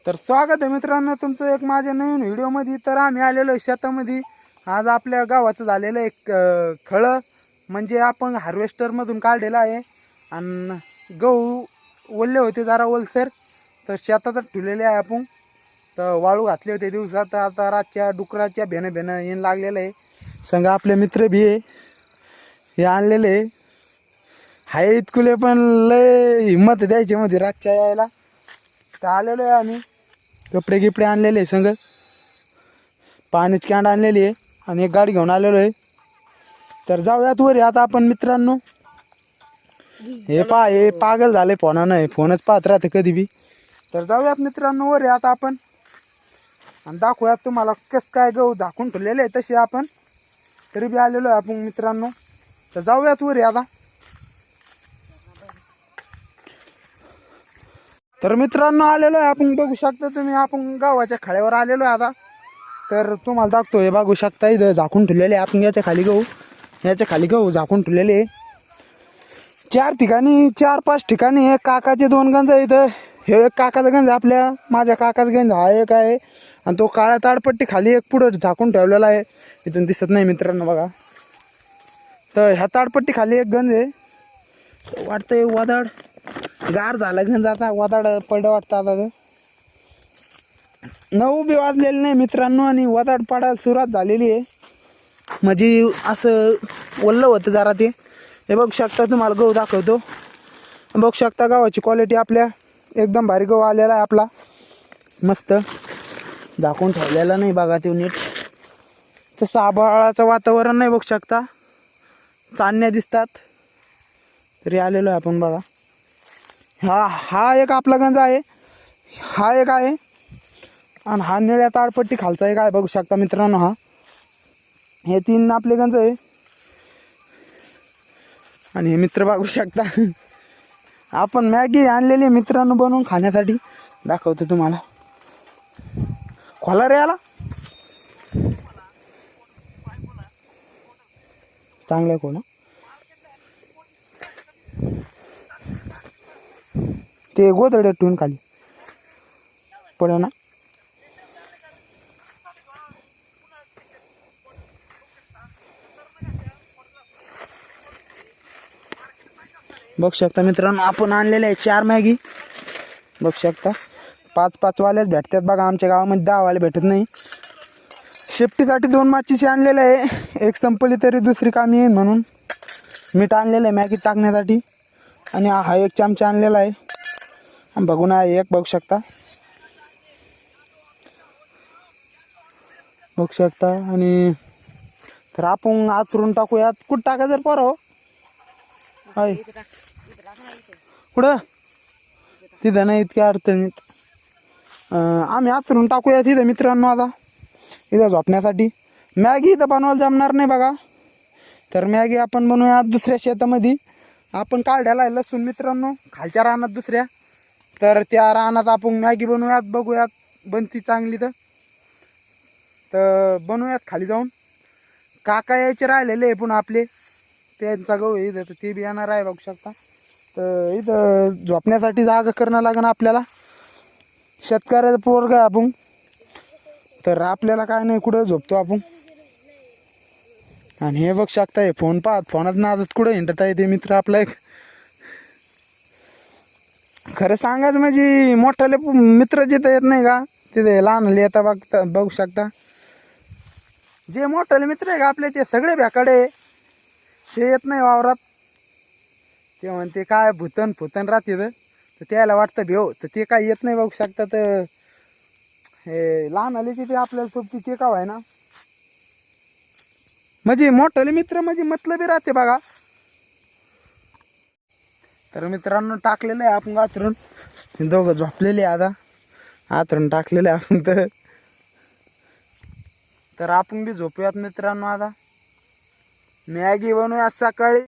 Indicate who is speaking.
Speaker 1: तर स्वागत आहे मित्रांनो तुमचं एक माझ्या नवीन व्हिडिओमध्ये। तर आम्ही आलेलो आहे शेतामध्ये। आज आपल्या गावाचं झालेलं एक खळं म्हणजे आपण हार्वेस्टरमधून काढलेलं आहे आणि गहू ओले होते जरा ओलसर, तर शेतातच ठेवलेले आहे आपण। तर वाळू घातले होते दिवसात, आता रातच्या डुकराच्या भेणं येऊन लागलेलं आहे। संग आपले मित्र बी आहे, हे आणलेले हाय इतकुले पण लय हिंमत द्यायची मध्ये रातच्या यायला। तर आलेलो आहे आम्ही, कपडे गिपडे आणलेले आहे, संग पाण्याची कॅन्ड आणलेली आहे आणि एक गाडी घेऊन आलेलो आहे। तर जाऊयात वर आता आपण मित्रांनो। हे पागल झाले फोनानं, फोनच पाहत राहते कधी बी। तर जाऊयात मित्रांनो वर आता आपण आणि दाखवूयात तुम्हाला कसं काय गहू झाकून ठेवलेले आहे तसे आपण। तरी बी आलेलो आहे आपण मित्रांनो, तर जाऊयात वर आता। तर मित्रांनो आलेलो आहे आपण, बघू शकता तुम्ही आपण गावाच्या खळ्यावर आलेलो आहे आता। तर तुम्हाला दाखवतो, हे बघू शकता इथं झाकून ठेवलेले आपण याच्या खाली गहू झाकून ठेवलेले 4 ठिकाणी 4-5 ठिकाणी। एक काकाचे 2 गंज इथं, हे एक काकाचा गंज आपल्या माझ्या काकाचा गंज हा एक आहे आणि तो काळ्या ताडपट्टी खाली एक पुढं झाकून ठेवलेला आहे, इथून दिसत नाही मित्रांनो बघा। तर ह्या ताडपट्टी खाली एक गंज आहे, वाटतंय वादळ गार झालं गंज, आता वादळ पडलं वाटतं। आता 9 बी वाजलेले नाही मित्रांनो आणि वादळ पडायला सुरुवात झालेली आहे, म्हणजे असं ओल्लं होतं जरा ते। हे बघू शकता, तुम्हाला गहू दाखवतो, बघू शकता गव्हाची क्वालिटी आपल्या एकदम भारी गहू आलेला आहे आपला, मस्त झाकून ठेवलेला नाही बघा ते नीट। तसं आभाळाचं वातावरण नाही, बघू शकता चांदण्या दिसतात। तरी आलेलो आहे आपण बघा। हा एक आपला गंज आहे, हा एक आहे आणि हा निळ्या ताडपट्टी खालचा एक आहे, बघू शकता मित्रांनो। हे 3 आपले गंज आहे आणि हे मित्र बघू शकता आपण मॅगी आणलेली मित्रांनो बनवून खाण्यासाठी, दाखवतो तुम्हाला। खोला रे आला चांगलं कोण ते गोदडे ठेवून खाली पडे ना। बघू शकता मित्रांनो आपण आणलेले आहे 4 मॅगी, बघू शकता 5-5 वाल्याच भेटतात बघा, आमच्या गावामध्ये 10 वाले भेटत नाही। शेफ्टीसाठी 2 माचीशी आणलेले आहे, एक संपली तरी दुसरी कामी येईल म्हणून। मीठ आणलेलं आहे मॅगी टाकण्यासाठी आणि हा एक चमचा आणलेला आहे, बघून आहे एक, बघू शकता बघू शकता। आणि तर आपण आचरून टाकूयात, कुठं टाका जर पोरं आहे कुठं तिथं नाही, इतक्या अडचणीत आम्ही आचरून टाकूया तिथं मित्रांनो। आता इथं झोपण्यासाठी मॅगी इथं बनवायला जमणार नाही बघा, तर मॅगी आपण बनवूया दुसऱ्या शेतामध्ये। आपण काढायला आहे लसूण मित्रांनो खालच्या रानात दुसऱ्या, तर त्या रानात आपण मॅगी बनवूयात, बघूयात बनती चांगली तर बनवूयात खाली जाऊन। काका यायचे राहिलेले आहे पण आपले, त्यांचा गहू इथं तर ते बी येणार आहे, बघू शकता। तर इथं झोपण्यासाठी जागा करणं लागेल आपल्याला, शेतकऱ्याचं पोरगं आहे आपण, तर आपल्याला काय नाही कुठं झोपतो आपण। आणि हे बघू शकता हे फोन पाहत फोनात नादत कुठं हिंडत आहे ते मित्र आपला एक। खरं सांगायचं म्हणजे मोठाले मित्र जिथं येत नाही का तिथे लहान येता बघू शकता। जे मोठाले मित्र आहे का आपले ते सगळे भ्याकडे, ते येत नाही वावरात, ते म्हणते काय फुतन राहते तर त्याला वाटतं भेव, तर ते काय येत नाही बघू शकता। तर हे लहान आले ते आपल्याला सोबती ते का आहे ना, म्हणजे मोठाले मित्र म्हणजे मतलबी राहते बघा। तर मित्रांनो टाकलेलं आहे आपण आथरून, दोघं झोपलेले आता आथरून टाकलेले आपण। तर आपण बी झोपूयात मित्रांनो आता, मॅगी बनवूयात सकाळी।